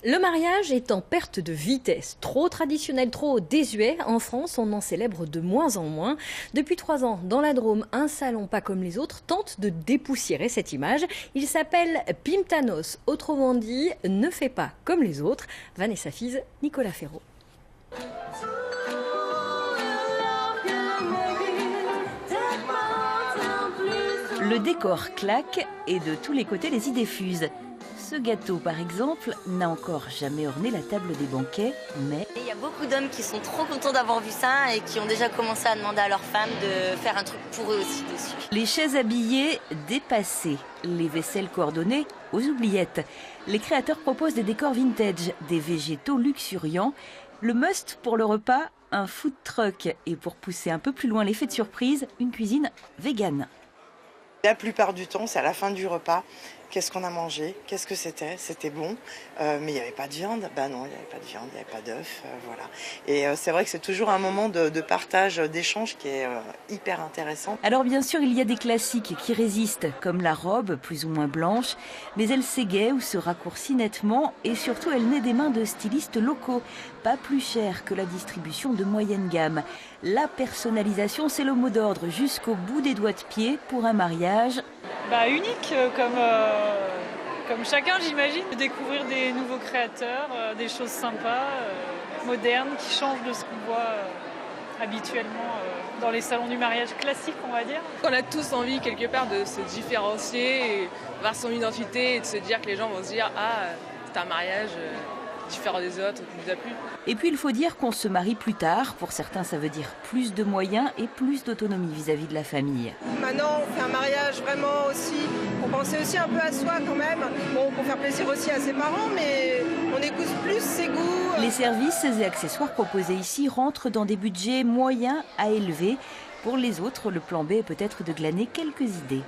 Le mariage est en perte de vitesse. Trop traditionnel, trop désuet. En France, on en célèbre de moins en moins. Depuis 3 ans, dans la Drôme, un salon pas comme les autres tente de dépoussiérer cette image. Il s'appelle Pimtanos. Autrement dit, ne fais pas comme les autres. Vanessa Fize, Nicolas Ferraud. Le décor claque et de tous les côtés les idées fusent. Ce gâteau, par exemple, n'a encore jamais orné la table des banquets, mais... Il y a beaucoup d'hommes qui sont trop contents d'avoir vu ça et qui ont déjà commencé à demander à leurs femmes de faire un truc pour eux aussi dessus. Les chaises habillées dépassées, les vaisselles coordonnées aux oubliettes. Les créateurs proposent des décors vintage, des végétaux luxuriants. Le must pour le repas, un food truck. Et pour pousser un peu plus loin l'effet de surprise, une cuisine végane. La plupart du temps, c'est à la fin du repas. Qu'est-ce qu'on a mangé? Qu'est-ce que c'était? C'était bon, mais il n'y avait pas de viande. Ben non, il n'y avait pas de viande, il n'y avait pas d'œufs, voilà. Et c'est vrai que c'est toujours un moment de partage, d'échange qui est hyper intéressant. Alors bien sûr, il y a des classiques qui résistent, comme la robe, plus ou moins blanche, mais elle s'égaie ou se raccourcit nettement, et surtout elle naît des mains de stylistes locaux, pas plus cher que la distribution de moyenne gamme. La personnalisation, c'est le mot d'ordre jusqu'au bout des doigts de pied pour un mariage. Unique, comme chacun, j'imagine. Découvrir des nouveaux créateurs, des choses sympas, modernes, qui changent de ce qu'on voit habituellement dans les salons du mariage classiques, on va dire. On a tous envie, quelque part, de se différencier, et voir son identité et de se dire que les gens vont se dire « Ah, c'est un mariage différent des autres, qui nous a plu ». Et puis il faut dire qu'on se marie plus tard. Pour certains, ça veut dire plus de moyens et plus d'autonomie vis-à-vis de la famille. Maintenant, on fait un mariage vraiment aussi pour penser aussi un peu à soi quand même. Bon, pour faire plaisir aussi à ses parents, mais on écoute plus ses goûts. Les services et accessoires proposés ici rentrent dans des budgets moyens à élevés. Pour les autres, le plan B est peut-être de glaner quelques idées.